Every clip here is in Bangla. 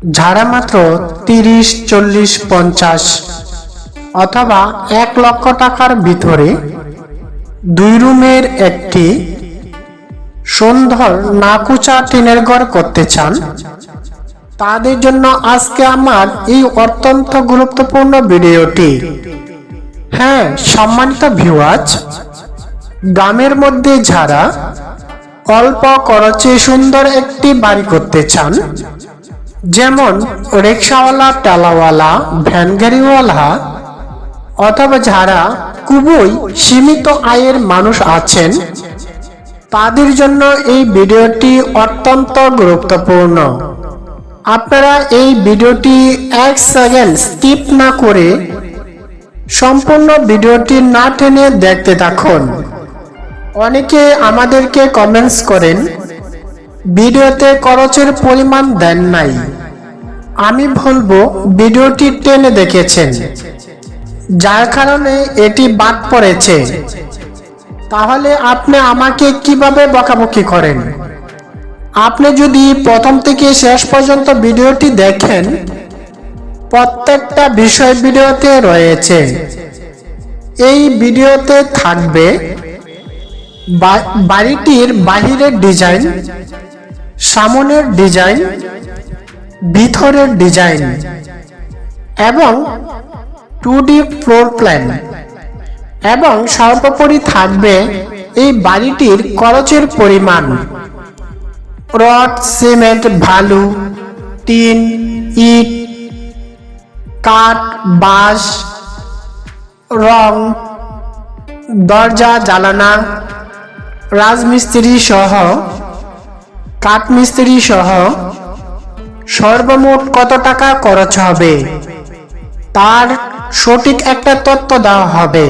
ঝাড়া মাত্র 30, 40, 50 অথবা 1 লক্ষ টাকার ভিতরে 2 রুমের একটি সুন্দর নাকুচা টিনের ঘর করতে চান, তাদের জন্য আজকে আমার এই অত্যন্ত গুরুত্বপূর্ণ ভিডিওটি। হ্যাঁ সম্মানিত ভিউয়ার্স, গ্রামের মধ্যে যারা অল্প খরচে সুন্দর একটি বাড়ি করতে চান, যেমন রিক্সাওয়ালা, টেলাওয়ালা, ভ্যান গাড়িওয়ালা, অথবা যারা খুবই সীমিত আয়ের মানুষ আছেন, তাদের জন্য এই ভিডিওটি অত্যন্ত গুরুত্বপূর্ণ। আপনারা এই ভিডিওটি 1 সেকেন্ড স্কিপ না করে সম্পূর্ণ ভিডিওটি না টেনে দেখতে থাকুন। অনেকে আমাদেরকে কমেন্টস করেন ভিডিওতে খরচের পরিমাণ দেন নাই। আমি বলবো ভিডিওটি টেনে দেখেছেন, যার কারণে এটি বাদ পড়েছে। তাহলে আপনি আমাকে কিভাবে বকাবকি করেন? আপনি যদি প্রথম থেকে শেষ পর্যন্ত ভিডিওটি দেখেন, প্রত্যেকটা বিষয় ভিডিওতে রয়েছে। এই ভিডিওতে থাকবে বাড়িটির বাহিরের ডিজাইন, সামনের ডিজাইন, ভিতরের ডিজাইন এবং 2D ফ্লোর প্ল্যান, এবং সর্বোপরি থাকবে এই বাড়িটির খরচের পরিমাণ, রড, সিমেন্ট, বালু, টিন, ইট, কাঠ, বাঁশ, রং, দরজা, জানালা, রাজমিস্ত্রি সহ, কাঠমিস্ত্রি সহ সর্বমোট কত টাকা খরচ হবে তার সঠিক একটা তথ্য দেওয়া হবে।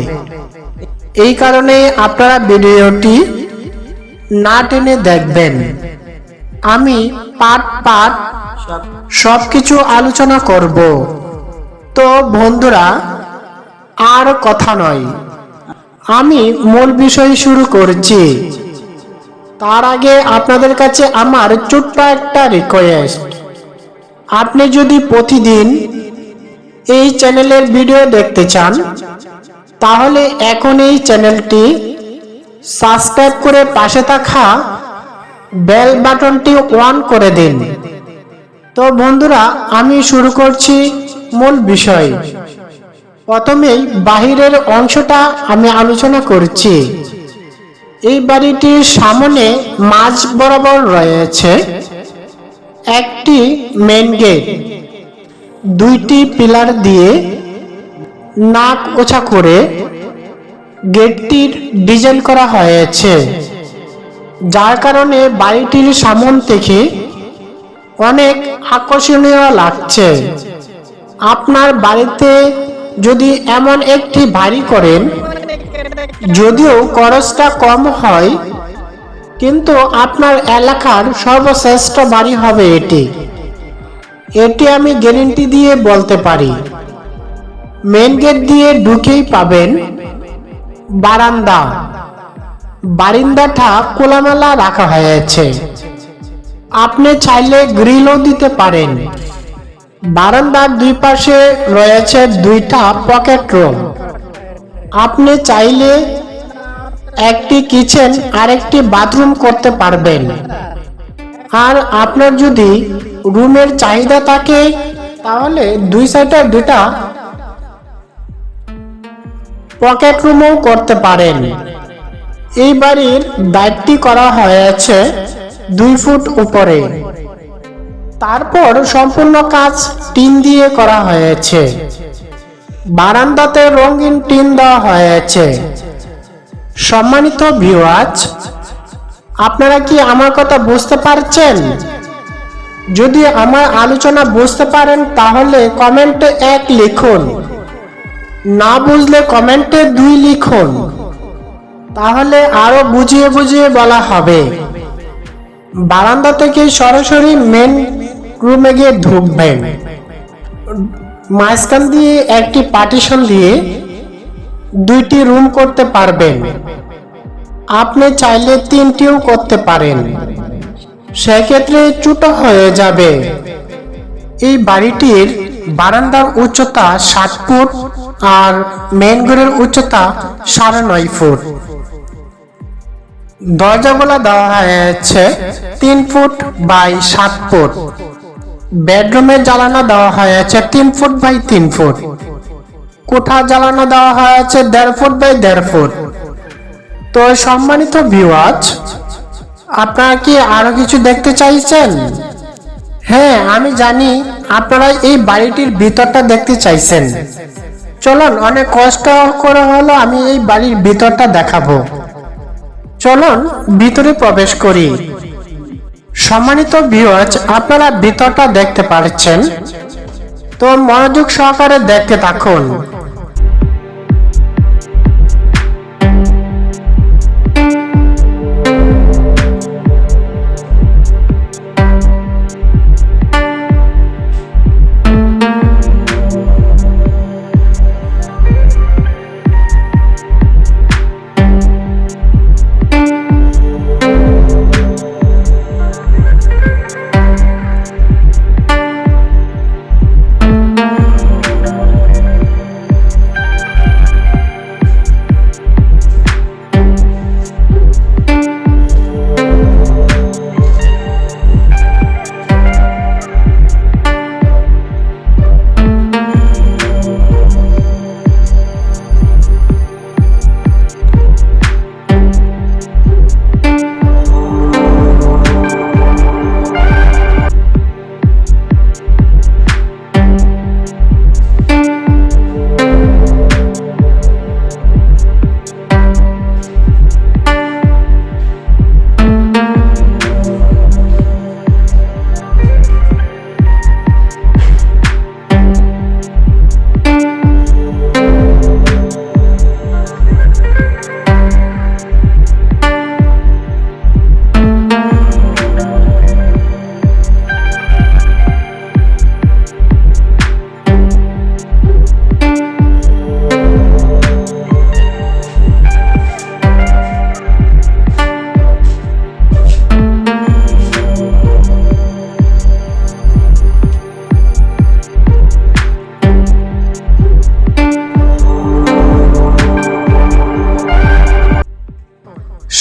এই কারণে আপনারা ভিডিওটি না টেনে দেখবেন। আমি পার্ট সবকিছু আলোচনা করব। তো বন্ধুরা, আর কথা নয়, আমি মূল বিষয় শুরু করছি। তার আগে আপনাদের কাছে আমার ছোট্ট একটা রিকোয়েস্ট, আপনি যদি প্রতিদিন এই চ্যানেলের ভিডিও দেখতে চান, তাহলে এখন এই চ্যানেলটি সাবস্ক্রাইব করে পাশে থাকা বেল বাটনটি অন করে দিন। তো বন্ধুরা, আমি শুরু করছি মূল বিষয়। প্রথমেই বাহিরের অংশটা আমি আলোচনা করছি। এই বাড়িটির সামনে মাঝ বরাবর রয়েছে একটি মেইন গেট, 2টি পিলার দিয়ে নাক ওছা করে গেটটির ডিজাইন করা হয়েছে, যার কারণে বাড়িটির সামন থেকে অনেক আকর্ষণীয় লাগছে। আপনার বাড়িতে যদি এমন একটি বাড়ি করেন, যদিও খরচটা কম হয়, কিন্তু আপনার এলাকার সর্বশ্রেষ্ঠ বাড়ি হবে এটি আমি গ্যারান্টি দিয়ে বলতে পারি। মেইন গেট দিয়ে ঢুকেই পাবেন বারান্দা। বারান্দাটা খোলামেলা রাখা হয়েছে, আপনি চাইলে গ্রিলও দিতে পারেন। বারান্দার 2 পাশে রয়েছে 2টা পকেট রুম। আপনি চাইলে একটি কিচেন আর একটি বাথরুম করতে পারবেন। আর আপনার যদি রুমের চাহিদা থাকে, তাহলে 2 সাইডে 2টা পকেট রুমও করতে পারেন। এই বাড়ির দাঁতটি করা হয়েছে 2 ফুট উপরে। তারপর সম্পূর্ণ কাজ টিন দিয়ে করা হয়েছে। বারান্দাতে রঙিন টিন দেওয়া হয়েছে। সম্মানিত ভিউয়ার্স, আপনারা কি আমার কথা বুঝতে পারছেন? যদি আমার আলোচনা বুঝতে পারেন, তাহলে কমেন্টে 1 লিখুন, না বুঝলে কমেন্টে 2 লিখুন, তাহলে আরো বুঝিয়ে বুঝিয়ে বলা হবে। বারান্দা থেকে সরাসরি মেন রুমে গিয়ে ঢুকবেন। মাঝখান দিয়ে একটি পার্টিশন দিয়ে 2টি রুম করতে পারবেন। আপনি চাইলে 3টিও করতে পারেন, সেক্ষেত্রে ছোট হয়ে যাবে। এই বাড়িটির বারান্দার উচ্চতা 7 ফুট আর মেইন ঘরের উচ্চতা 9.5 ফুট। দরজাগুলো দেওয়া হয়েছে 3 ফুট বাই 7 ফুট। বেডরুমের জ্বালানো দেওয়া হয়েছে 3 ফুট বাই 3 ফুট। কোঠা জ্বালানো দেওয়া হয়েছে 1.5 ফুট বাই 1.5 ফুট। তো সম্মানিত ভিউয়ার্স, আপনারা কি আরো কিছু দেখতে চাইছেন? হ্যাঁ, আমি জানি আপনারা এই বাড়িটির ভিতরটা দেখতে চাইছেন। চলুন, অনেক কষ্ট করে হলো আমি এই বাড়ির ভিতরটা দেখাবো। চলুন ভিতরে প্রবেশ করি। সম্মানিত ভিউয়ার্স, আপনারা ভিতরটা দেখতে পাচ্ছেন, তো মনোযোগ সহকারে দেখতে থাকুন।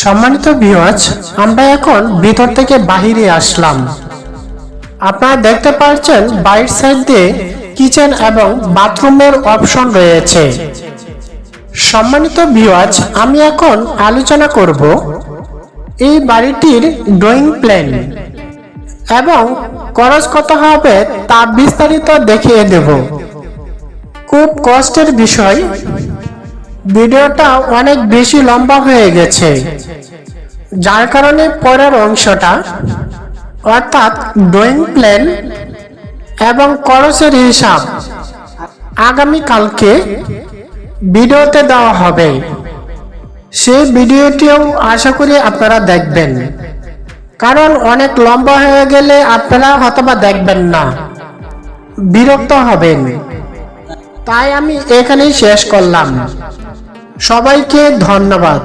সম্মানিত ভিউয়ার্স, আমরা এখন ভিতর থেকে বাহিরে আসলাম। আপনারা দেখতে পাচ্ছেন বাইরের সাইড দিয়ে কিচেন এবং বাথরুমের অপশন রয়েছে। সম্মানিত ভিউয়ার্স, আমি এখন আলোচনা করব এই বাড়িটির ড্রয়িং প্ল্যান এবং খরচ কত হবে তা বিস্তারিত দেখিয়ে দেব। খুব কষ্টের বিষয়, ভিডিওটা অনেক বেশি লম্বা হয়ে গেছে, যার কারণে পরের অংশটা অর্থাৎ ড্রয়িং প্ল্যান এবং খরচের হিসাব আগামী কালকে ভিডিওতে দেওয়া হবে। সেই ভিডিওটিও আশা করি আপনারা দেখবেন, কারণ অনেক লম্বা হয়ে গেলে আপনারা হয়তোবা দেখবেন না, বিরক্ত হবেন। তাই আমি এখানেই শেষ করলাম। সবাইকে ধন্যবাদ।